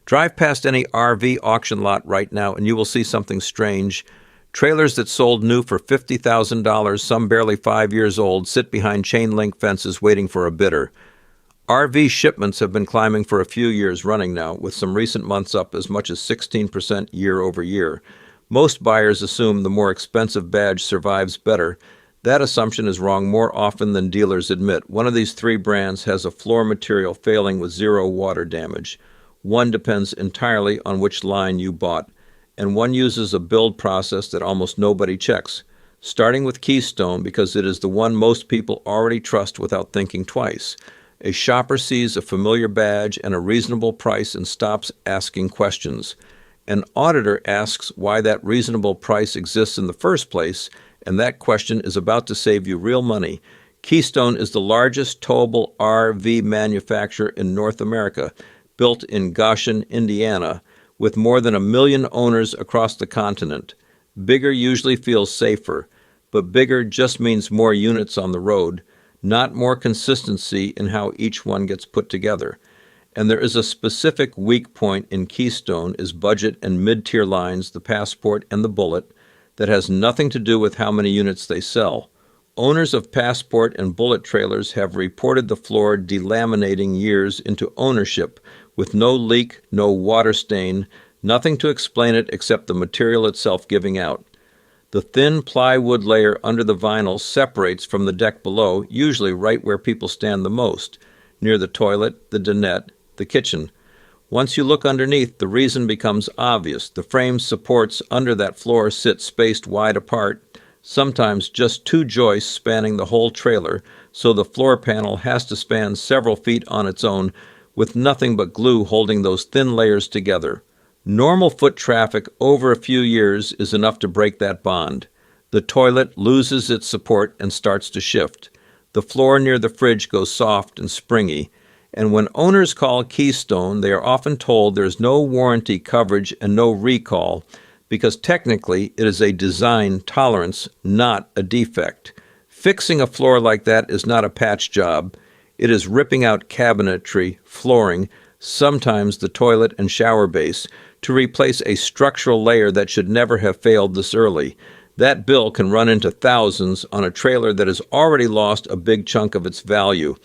Drive past any RV auction lot right now and you will see something strange. Trailers that sold new for $50,000, some barely 5 years old, sit behind chain-link fences waiting for a bidder. RV shipments have been climbing for a few years running now, with some recent months up as much as 16% year over year. Most buyers assume the more expensive badge survives better. That assumption is wrong more often than dealers admit. One of these three brands has a floor material failing with zero water damage. One depends entirely on which line you bought, and one uses a build process that almost nobody checks, starting with Keystone because it is the one most people already trust without thinking twice. A shopper sees a familiar badge and a reasonable price and stops asking questions. An auditor asks why that reasonable price exists in the first place, and that question is about to save you real money. Keystone is the largest towable RV manufacturer in North America, built in Goshen, Indiana, with more than 1 million owners across the continent. Bigger usually feels safer, but bigger just means more units on the road, not more consistency in how each one gets put together. And there is a specific weak point in Keystone is budget and mid-tier lines, the Passport and the Bullet, that has nothing to do with how many units they sell. Owners of Passport and Bullet trailers have reported the floor delaminating years into ownership with no leak, no water stain, nothing to explain it except the material itself giving out. The thin plywood layer under the vinyl separates from the deck below, usually right where people stand the most, near the toilet, the dinette, the kitchen. Once you look underneath, the reason becomes obvious. The frame supports under that floor sit spaced wide apart, sometimes just 2 joists spanning the whole trailer, so the floor panel has to span several feet on its own, with nothing but glue holding those thin layers together. Normal foot traffic over a few years is enough to break that bond. The toilet loses its support and starts to shift. The floor near the fridge goes soft and springy. And when owners call Keystone, they are often told there's no warranty coverage and no recall, because technically it is a design tolerance, not a defect. Fixing a floor like that is not a patch job. It is ripping out cabinetry, flooring, sometimes the toilet and shower base, to replace a structural layer that should never have failed this early. That bill can run into thousands on a trailer that has already lost a big chunk of its value.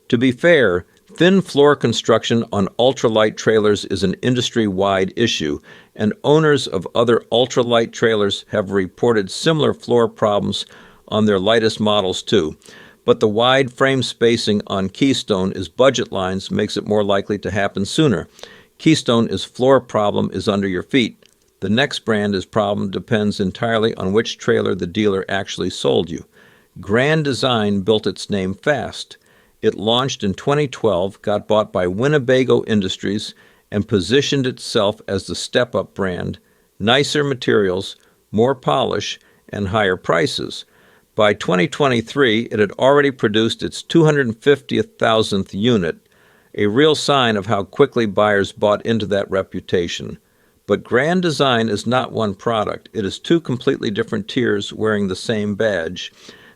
To be fair, thin floor construction on ultralight trailers is an industry-wide issue, and owners of other ultralight trailers have reported similar floor problems on their lightest models too. But the wide frame spacing on Keystone is budget lines makes it more likely to happen sooner. Keystone is floor problem is under your feet. The next brand is problem depends entirely on which trailer the dealer actually sold you. Grand Design built its name fast. It launched in 2012, got bought by Winnebago Industries, and positioned itself as the step-up brand, nicer materials, more polish, and higher prices. By 2023, it had already produced its 250,000th unit, a real sign of how quickly buyers bought into that reputation. But Grand Design is not one product. It is 2 completely different tiers wearing the same badge.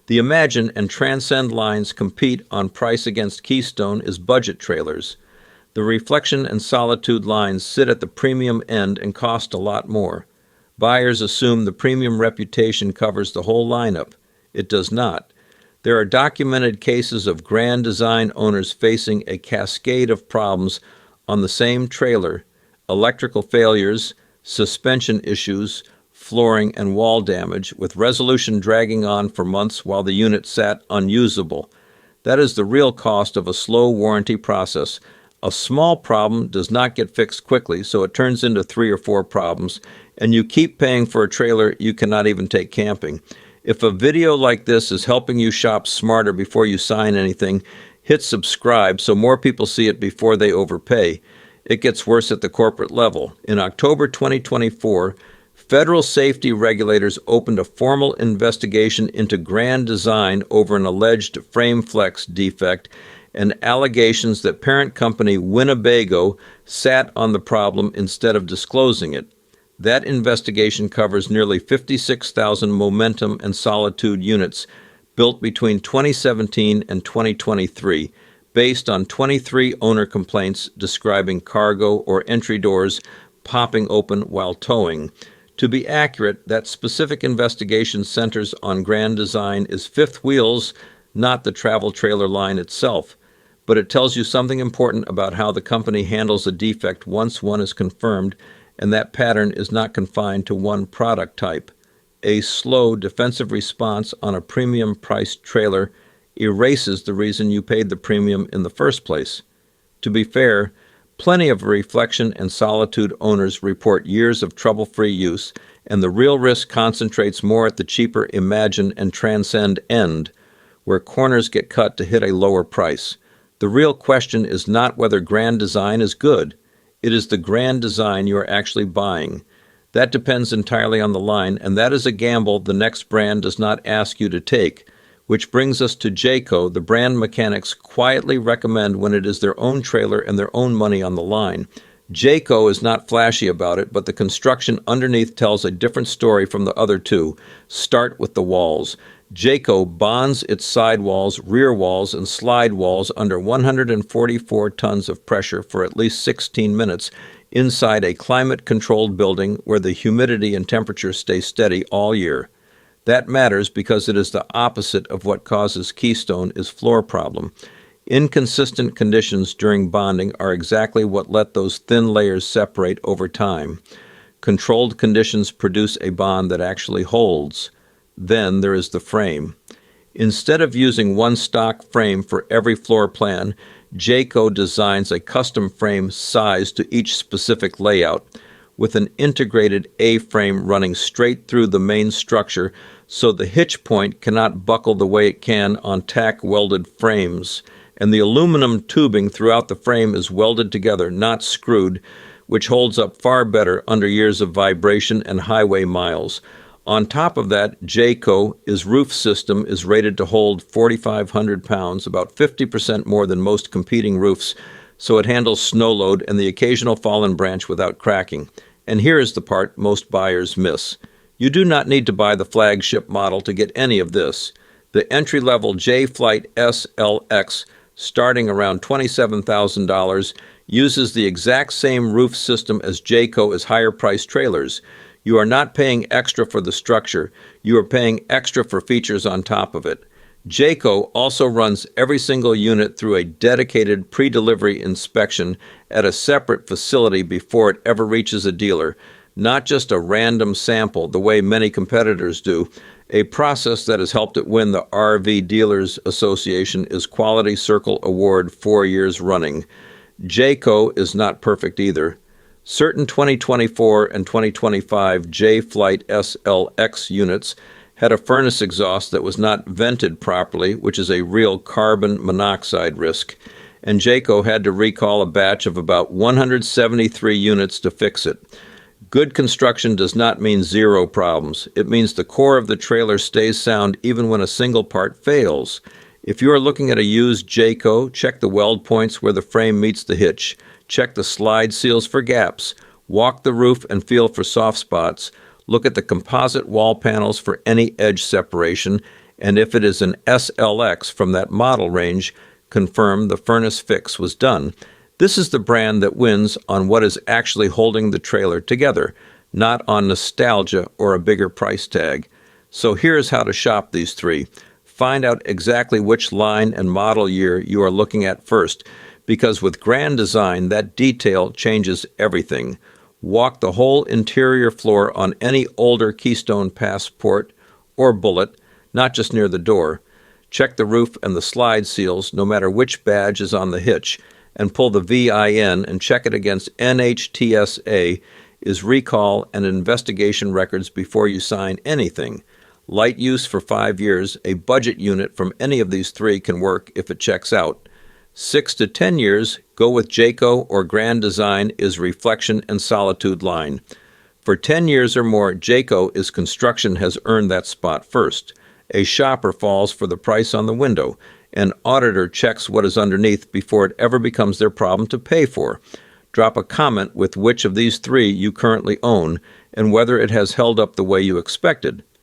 The Imagine and Transcend lines compete on price against Keystone as budget trailers. The Reflection and Solitude lines sit at the premium end and cost a lot more. Buyers assume the premium reputation covers the whole lineup. It does not. There are documented cases of Grand Design owners facing a cascade of problems on the same trailer: electrical failures, suspension issues, flooring and wall damage, with resolution dragging on for months while the unit sat unusable. That is the real cost of a slow warranty process. A small problem does not get fixed quickly, so it turns into 3 or 4 problems, and you keep paying for a trailer you cannot even take camping. If a video like this is helping you shop smarter before you sign anything, hit subscribe so more people see it before they overpay. It gets worse at the corporate level. In October 2024, federal safety regulators opened a formal investigation into Grand Design over an alleged frame flex defect and allegations that parent company Winnebago sat on the problem instead of disclosing it. That investigation covers nearly 56,000 Momentum and Solitude units built between 2017 and 2023. based on 23 owner complaints describing cargo or entry doors popping open while towing. To be accurate, that specific investigation centers on Grand Design is fifth wheels, not the travel trailer line itself. But it tells you something important about how the company handles a defect once one is confirmed, and that pattern is not confined to one product type. A slow defensive response on a premium-priced trailer erases the reason you paid the premium in the first place. To be fair, plenty of reflection and solitude owners report years of trouble-free use, and the real risk concentrates more at the cheaper Imagine and Transcend end, where corners get cut to hit a lower price. The real question is not whether Grand Design is good. It is the Grand Design you are actually buying. That depends entirely on the line, and that is a gamble the next brand does not ask you to take, which brings us to Jayco, the brand mechanics quietly recommend when it is their own trailer and their own money on the line. Jayco is not flashy about it, but the construction underneath tells a different story from the other two. Start with the walls. Jayco bonds its sidewalls, rear walls, and slide walls under 144 tons of pressure for at least 16 minutes inside a climate-controlled building where the humidity and temperature stay steady all year. That matters because it is the opposite of what causes Keystone is floor problem. Inconsistent conditions during bonding are exactly what let those thin layers separate over time. Controlled conditions produce a bond that actually holds. Then there is the frame. Instead of using one stock frame for every floor plan, Jayco designs a custom frame size to each specific layout, with an integrated A-frame running straight through the main structure so the hitch point cannot buckle the way it can on tack-welded frames, and the aluminum tubing throughout the frame is welded together, not screwed, which holds up far better under years of vibration and highway miles. On top of that, Jayco's roof system is rated to hold 4,500 pounds, about 50% more than most competing roofs, so it handles snow load and the occasional fallen branch without cracking. And here is the part most buyers miss. You do not need to buy the flagship model to get any of this. The entry-level J-Flight SLX, starting around $27,000, uses the exact same roof system as Jayco's higher-priced trailers. You are not paying extra for the structure. You are paying extra for features on top of it. Jayco also runs every single unit through a dedicated pre-delivery inspection at a separate facility before it ever reaches a dealer, not just a random sample the way many competitors do. A process that has helped it win the RV Dealers Association's Quality Circle Award 4 years running. Jayco is not perfect either. Certain 2024 and 2025 J-Flight SLX units had a furnace exhaust that was not vented properly, which is a real carbon monoxide risk, and Jayco had to recall a batch of about 173 units to fix it. Good construction does not mean zero problems. It means the core of the trailer stays sound even when a single part fails. If you are looking at a used Jayco, check the weld points where the frame meets the hitch. Check the slide seals for gaps. Walk the roof and feel for soft spots. Look at the composite wall panels for any edge separation. And if it is an SLX from that model range, confirm the furnace fix was done. This is the brand that wins on what is actually holding the trailer together, not on nostalgia or a bigger price tag. So here's how to shop these three. Find out exactly which line and model year you are looking at first, because with Grand Design, that detail changes everything. Walk the whole interior floor on any older Keystone Passport or Bullet, not just near the door. Check the roof and the slide seals, no matter which badge is on the hitch, and pull the VIN and check it against NHTSA, is recall and investigation records before you sign anything. Light use for 5 years, a budget unit from any of these three can work if it checks out. 6 to 10 years, go with Jayco or Grand Design is reflection and solitude line. For 10 years or more, Jayco's construction has earned that spot first. A shopper falls for the price on the window. An auditor checks what is underneath before it ever becomes their problem to pay for. Drop a comment with which of these three you currently own and whether it has held up the way you expected.